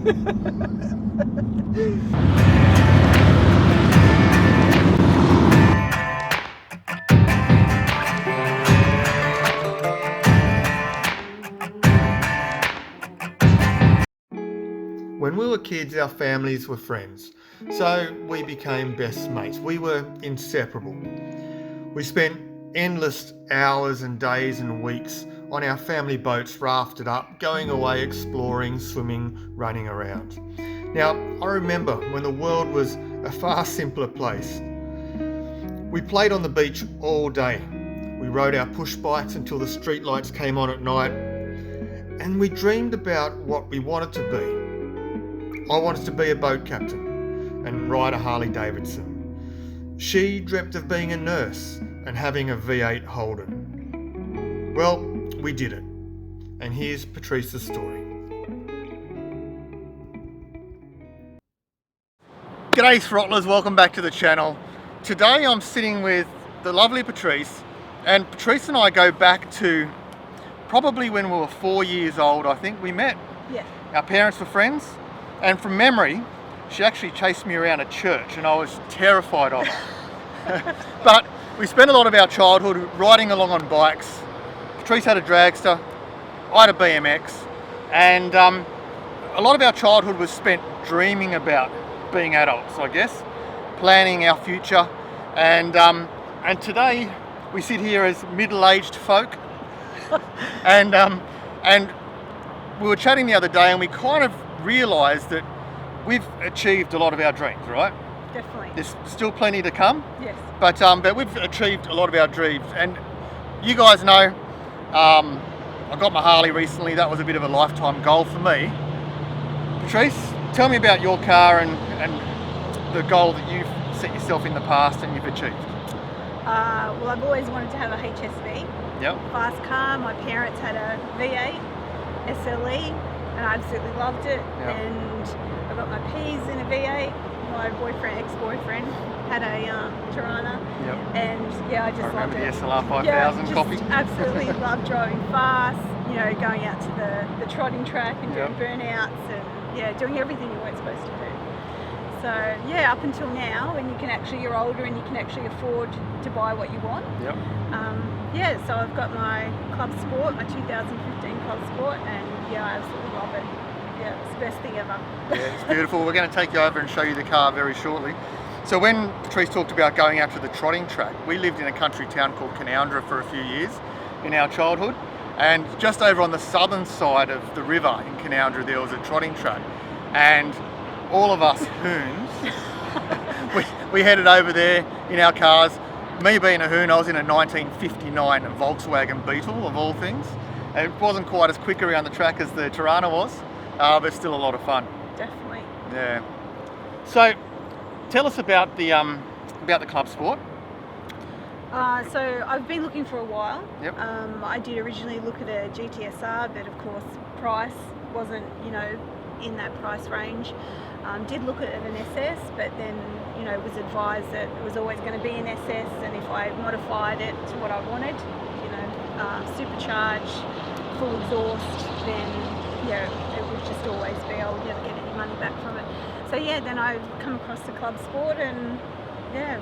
When we were kids, our families were friends, so we became best mates. We were inseparable. We spent endless hours and days and weeks on our family boats rafted up, going away exploring, swimming, running around. Now, I remember when the world was a far simpler place. We played on the beach all day. We rode our push bikes until the street lights came on at night, and we dreamed about what we wanted to be. I wanted to be a boat captain and ride a Harley Davidson. She dreamt of being a nurse and having a V8 Holden. Well, we did it. And here's Patrice's story. G'day throttlers, welcome back to the channel. Today I'm sitting with the lovely Patrice, and Patrice and I go back to probably when we were 4 years old, I think we met. Yeah. Our parents were friends. And from memory, she actually chased me around a church and I was terrified of her. But we spent a lot of our childhood riding along on bikes. Patrice had a dragster, I had a BMX, and a lot of our childhood was spent dreaming about being adults, I guess, planning our future. And today we sit here as middle-aged folk. and we were chatting the other day and we kind of realised that we've achieved a lot of our dreams, right? Definitely. There's still plenty to come. Yes. But we've achieved a lot of our dreams, and you guys know I got my Harley recently. That was a bit of a lifetime goal for me. Patrice, tell me about your car and the goal that you've set yourself in the past and you've achieved. Well, I've always wanted to have a HSV. Yep. Fast car. My parents had a V8 SLE. And I absolutely loved it. Yep. And I got my P's in a V8. My ex-boyfriend had a Tirana. Yep. And yeah, I just loved it. I remember the SLR 5000 copy. Absolutely loved driving fast, you know, going out to the trotting track and doing burnouts and yeah, doing everything you weren't supposed to do. So yeah, up until now, when you're older and you can actually afford to buy what you want. Yep. Yeah, so I've got my Clubsport, my 2015 Clubsport, and yeah, I absolutely love it. Yeah, it's the best thing ever. Yeah, it's beautiful. We're going to take you over and show you the car very shortly. So when Patrice talked about going out to the trotting track, we lived in a country town called Canoundra for a few years in our childhood, and just over on the southern side of the river in Canoundra there was a trotting track, and all of us hoons, we headed over there in our cars. Me being a hoon, I was in a 1959 Volkswagen Beetle of all things. It wasn't quite as quick around the track as the Tirana was, but still a lot of fun. Definitely. Yeah. So, tell us about the Clubsport. So I've been looking for a while. Yep. I did originally look at a GTSR, but of course price wasn't, you know, in that price range. Did look at an SS, but then, you know, was advised that it was always going to be an SS, and if I modified it to what I wanted, you know, supercharged, full exhaust, then yeah, it would just always be, I would never get any money back from it. So yeah, then I come across the Clubsport and yeah,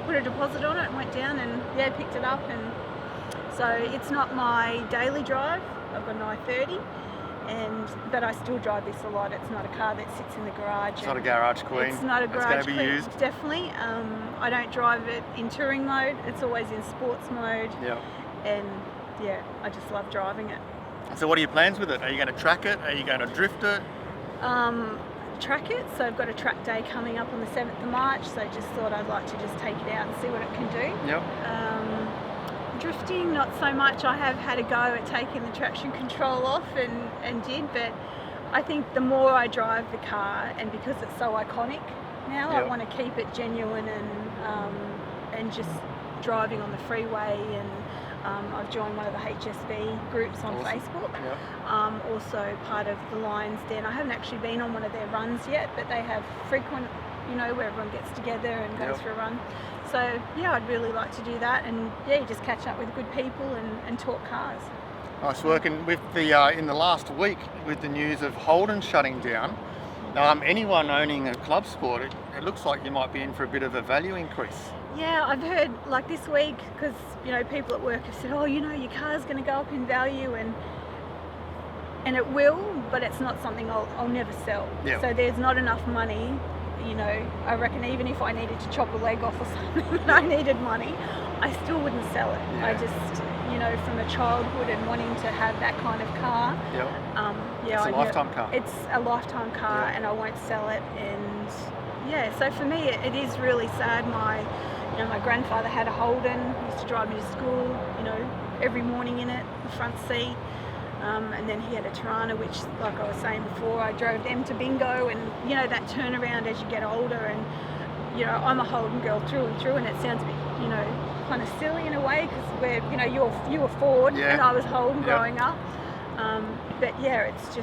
put a deposit on it and went down and yeah, picked it up. And so it's not my daily drive. I've got an i30. But I still drive this a lot. It's not a car that sits in the garage. It's not a garage queen. It's not a garage queen. It's going to be used. Definitely. I don't drive it in touring mode. It's always in sports mode. Yeah. And yeah, I just love driving it. So what are your plans with it? Are you going to track it? Are you going to drift it? Track it. So I've got a track day coming up on the 7th of March. So I just thought I'd like to just take it out and see what it can do. Yep. Drifting, not so much. I have had a go at taking the traction control off and did, but I think the more I drive the car, and because it's so iconic now, I want to keep it genuine and just driving on the freeway. And I've joined one of the HSV groups on Facebook. Yep. Also part of the Lions Den. I haven't actually been on one of their runs yet, but they have frequent, you know, where everyone gets together and goes for a run. So yeah, I'd really like to do that, and yeah, you just catch up with good people and talk cars. Nice work. And with the in the last week, with the news of Holden shutting down, Anyone owning a club sport, it looks like you might be in for a bit of a value increase. Yeah, I've heard like this week, because people at work have said, oh, your car's going to go up in value, and it will, but it's not something I'll never sell. Yeah. So there's not enough money. I reckon even if I needed to chop a leg off or something and I needed money, I still wouldn't sell it. Yeah. I just, from a childhood and wanting to have that kind of car. It's a lifetime car. It's a lifetime car, and I won't sell it. And so for me, it is really sad. My grandfather had a Holden. He used to drive me to school, every morning in it, the front seat. And then he had a Tirana, which, like I was saying before, I drove them to bingo, and that turnaround as you get older. And I'm a Holden girl through and through, and it sounds a bit kind of silly in a way, because you were Ford and I was Holden growing up. But it's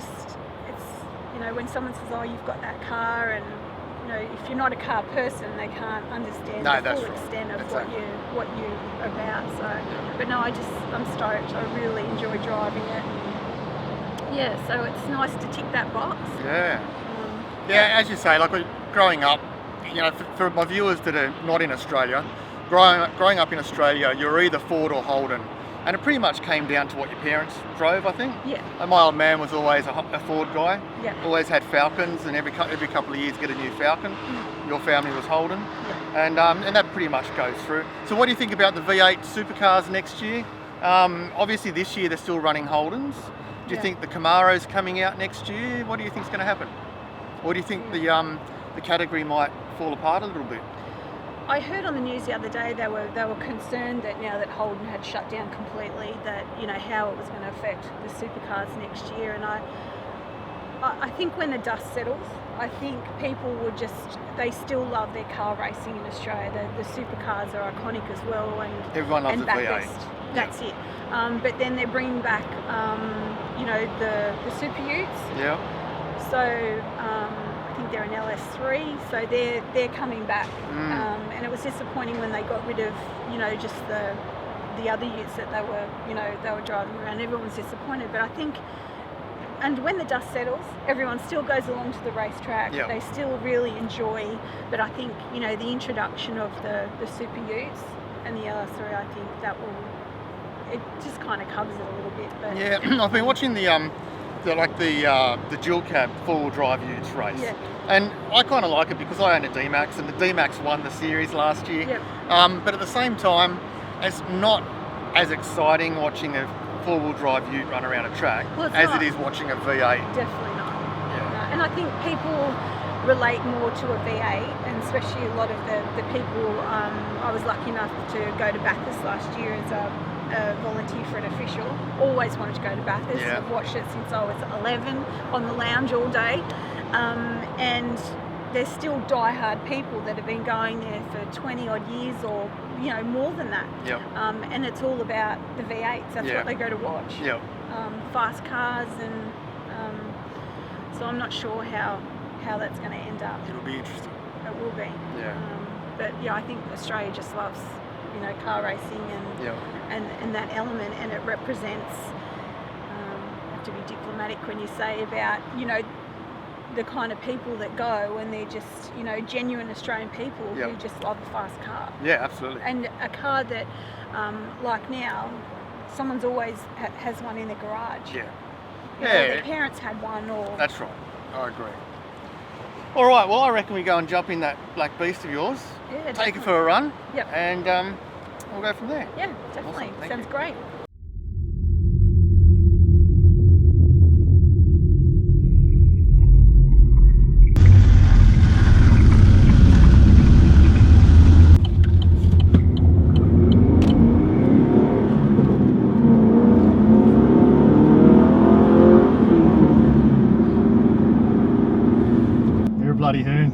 when someone says, oh, you've got that car, and if you're not a car person, they can't understand the full extent of what you're about. So, but no, I'm stoked. I really enjoy driving it. So it's nice to tick that box. As you say, like growing up, for my viewers that are not in Australia, growing up in Australia, you're either Ford or Holden, and it pretty much came down to what your parents drove, I think. And my old man was always a Ford guy. Always had Falcons, and every couple of years get a new Falcon. Your family was Holden, and that pretty much goes through. So what do you think about the V8 supercars next year? Obviously this year they're still running Holdens. Do you think the Camaro's coming out next year? What do you think is going to happen? Or do you think the category might fall apart a little bit? I heard on the news the other day they were concerned that now that Holden had shut down completely, that how it was going to affect the supercars next year. And I think when the dust settles, I think people would they still love their car racing in Australia. The supercars are iconic as well, and everyone loves the V8. That's it. But then they're bringing back, the Super Utes. So I think they're an LS3, so they're coming back. And it was disappointing when they got rid of, just the other Utes that they were driving around. Everyone was disappointed, but I think. And when the dust settles, everyone still goes along to the racetrack. They still really enjoy. But I think, the introduction of the Super Utes and the LS3, I think that it just kind of covers it a little bit. But I've been watching the dual cab 4-wheel drive Utes race. And I kind of like it because I own a D-Max, and the D-Max won the series last year. But at the same time, it's not as exciting watching a 4-wheel drive Ute run around a track as it is watching a V8. Definitely not. No. And I think people relate more to a V8, and especially a lot of the people. I was lucky enough to go to Bathurst last year as a volunteer for an official. Always wanted to go to Bathurst. I've watched it since I was 11 on the lounge all day. And there's still die-hard people that have been going there for 20 odd years or more than that. And it's all about the V8s. That's what they go to watch. Fast cars, and so I'm not sure how that's going to end up. It'll be interesting. It will be. But I think Australia just loves car racing and that element, and it represents. You have to be diplomatic when you say about the kind of people that go, and they're just genuine Australian people who just love a fast car. Absolutely. And a car that like now someone's always has one in their garage. Their parents had one, or that's right. I agree. All right, well, I reckon we go and jump in that black beast of yours, take it for a run, and we'll go from there. Definitely. Awesome. Sounds great. Bloody hoon.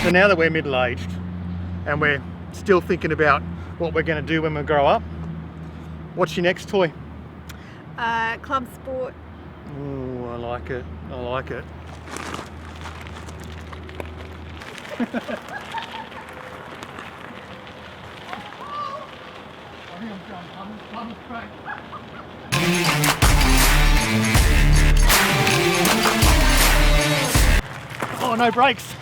So now that we're middle-aged and we're still thinking about what we're going to do when we grow up, what's your next toy? Clubsport. Oh, I like it. I like it. Oh, no brakes.